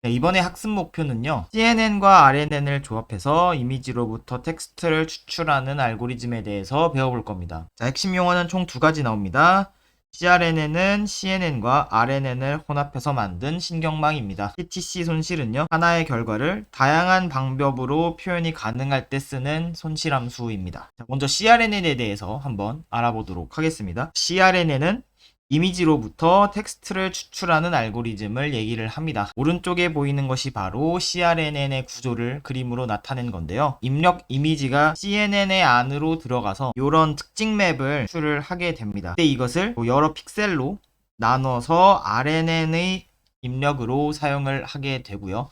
네, 이번에 학습 목표는요. CNN과 RNN을 조합해서 이미지로부터 텍스트를 추출하는 알고리즘에 대해서 배워볼 겁니다. 자, 핵심 용어는 총 두 가지 나옵니다. CRNN은 CNN과 RNN을 혼합해서 만든 신경망입니다. CTC 손실은요, 하나의 결과를 다양한 방법으로 표현이 가능할 때 쓰는 손실함수입니다. 자, 먼저 CRNN에 대해서 한번 알아보도록 하겠습니다. CRNN은 이미지로부터 텍스트를 추출하는 알고리즘을 얘기를 합니다. 오른쪽에 보이는 것이 바로 CRNN의 구조를 그림으로 나타낸 건데요. 입력 이미지가 CNN의 안으로 들어가서 이런 특징 맵을 추출을 하게 됩니다. 근데 이것을 여러 픽셀로 나눠서 RNN의 입력으로 사용을 하게 되고요.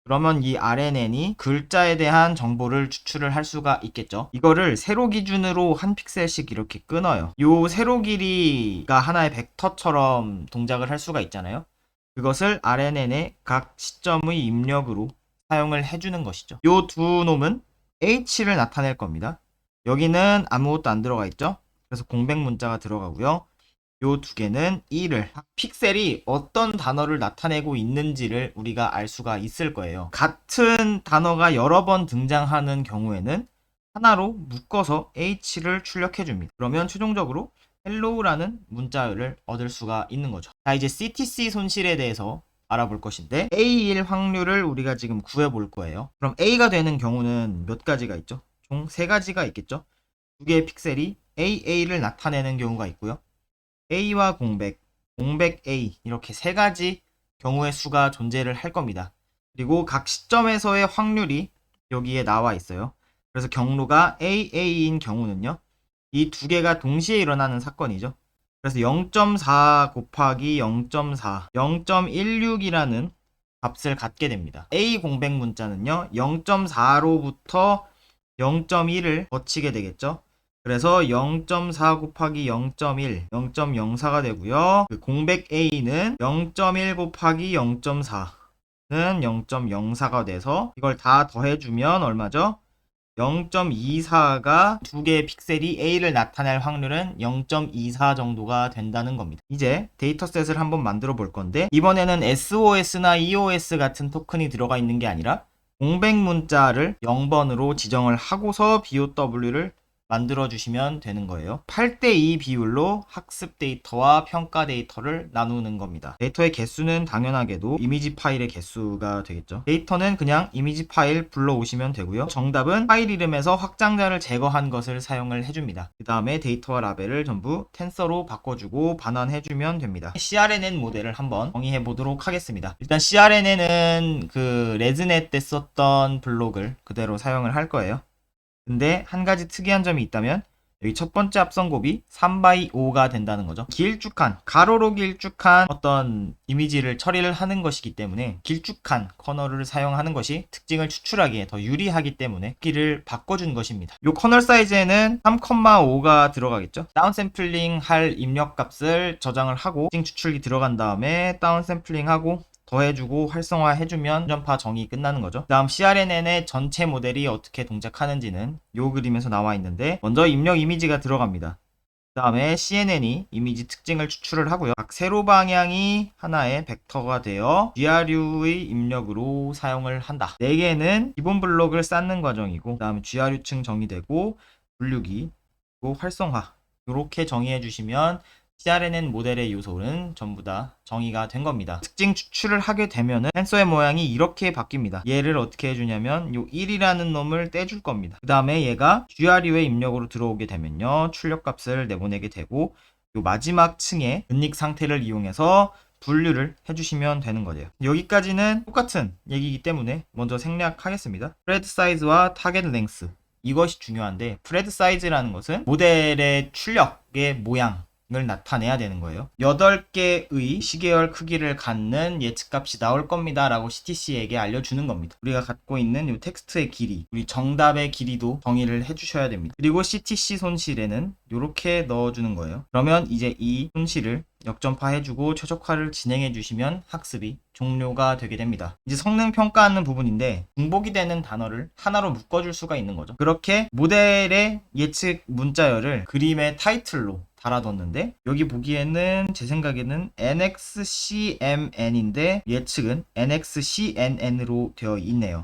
그러면 이 RNN이 글자에 대한 정보를 추출을 할 수가 있겠죠. 이거를 세로 기준으로 한 픽셀씩 이렇게 끊어요. 요 세로 길이가 하나의 벡터처럼 동작을 할 수가 있잖아요. 그것을 RNN의 각 시점의 입력으로 사용을 해주는 것이죠. 요 두 놈은 H를 나타낼 겁니다. 여기는 아무것도 안 들어가 있죠. 그래서 공백 문자가 들어가고요. 요 두 개는 1을 픽셀이 어떤 단어를 나타내고 있는지를 우리가 알 수가 있을 거예요. 같은 단어가 여러 번 등장하는 경우에는 하나로 묶어서 H를 출력해 줍니다. 그러면 최종적으로 hello라는 문자를 얻을 수가 있는 거죠. 자, 이제 CTC 손실에 대해서 알아볼 것인데 A일 확률을 우리가 지금 구해 볼 거예요. 그럼 A가 되는 경우는 몇 가지가 있죠? 총 3가지가 있겠죠? 두 개의 픽셀이 AA를 나타내는 경우가 있고요. A와 공백, 공백 A 이렇게 3가지 경우의 수가 존재를 할 겁니다. 그리고 각 시점에서의 확률이 여기에 나와 있어요. 그래서 경로가 AA인 경우는요. 이 두 개가 동시에 일어나는 사건이죠. 그래서 0.4 곱하기 0.4, 0.16이라는 값을 갖게 됩니다. A 공백 문자는요. 0.4로부터 0.1을 거치게 되겠죠. 그래서 0.4 곱하기 0.1, 0.04가 되고요. 그 공백 A는 0.1 곱하기 0.4는 0.04가 돼서 이걸 다 더해주면 얼마죠? 0.24가 두 개의 픽셀이 A를 나타낼 확률은 0.24 정도가 된다는 겁니다. 이제 데이터셋을 한번 만들어 볼 건데 이번에는 SOS나 EOS 같은 토큰이 들어가 있는 게 아니라 공백 문자를 0번으로 지정을 하고서 BOW를 만들어 주시면 되는 거예요. 8대2 비율로 학습 데이터와 평가 데이터를 나누는 겁니다. 데이터의 개수는 당연하게도 이미지 파일의 개수가 되겠죠. 데이터는 그냥 이미지 파일 불러오시면 되고요. 정답은 파일 이름에서 확장자를 제거한 것을 사용을 해줍니다. 그 다음에 데이터와 라벨을 전부 텐서로 바꿔주고 반환해주면 됩니다. CRNN 모델을 한번 정의해 보도록 하겠습니다. 일단 CRNN은 그 레즈넷 때 썼던 블록을 그대로 사용을 할 거예요. 근데 한 가지 특이한 점이 있다면 여기 첫 번째 앞선 곱이 3x5가 된다는 거죠. 길쭉한, 가로로 길쭉한 어떤 이미지를 처리를 하는 것이기 때문에 길쭉한 커널을 사용하는 것이 특징을 추출하기에 더 유리하기 때문에 길을 바꿔준 것입니다. 이 커널 사이즈에는 3,5가 들어가겠죠. 다운샘플링 할 입력 값을 저장을 하고 특징 추출기 들어간 다음에 다운샘플링 하고 더해주고 활성화해주면 전파 정의 끝나는 거죠. 다음 CRNN의 전체 모델이 어떻게 동작하는지는 이 그림에서 나와 있는데 먼저 입력 이미지가 들어갑니다. 그 다음에 CNN이 이미지 특징을 추출을 하고요. 각 세로 방향이 하나의 벡터가 되어 GRU의 입력으로 사용을 한다. 4개는 기본 블록을 쌓는 과정이고 그 다음에 GRU층 정의되고 분류기 그리고 활성화 이렇게 정의해 주시면 CRNN 모델의 요소는 전부 다 정의가 된 겁니다. 특징 추출을 하게 되면은 센서의 모양이 이렇게 바뀝니다. 얘를 어떻게 해주냐면 요 1이라는 놈을 떼줄 겁니다. 그 다음에 얘가 GRU의 입력으로 들어오게 되면요 출력값을 내보내게 되고 요 마지막 층의 은닉 상태를 이용해서 분류를 해주시면 되는 거예요. 여기까지는 똑같은 얘기이기 때문에 먼저 생략하겠습니다. 프레드 사이즈와 타겟 랭스 이것이 중요한데 프레드 사이즈라는 것은 모델의 출력의 모양 을 나타내야 되는 거예요. 8개의 시계열 크기를 갖는 예측값이 나올 겁니다 라고 CTC에게 알려주는 겁니다. 우리가 갖고 있는 이 텍스트의 길이, 우리 정답의 길이도 정의를 해주셔야 됩니다. 그리고 CTC 손실에는 이렇게 넣어주는 거예요. 그러면 이제 이 손실을 역전파해주고 최적화를 진행해주시면 학습이 종료가 되게 됩니다. 이제 성능 평가하는 부분인데 중복이 되는 단어를 하나로 묶어줄 수가 있는 거죠. 그렇게 모델의 예측 문자열을 그림의 타이틀로 달아뒀는데 여기 보기에는 제 생각에는 NXCMN인데 예측은 NXCNN으로 되어 있네요.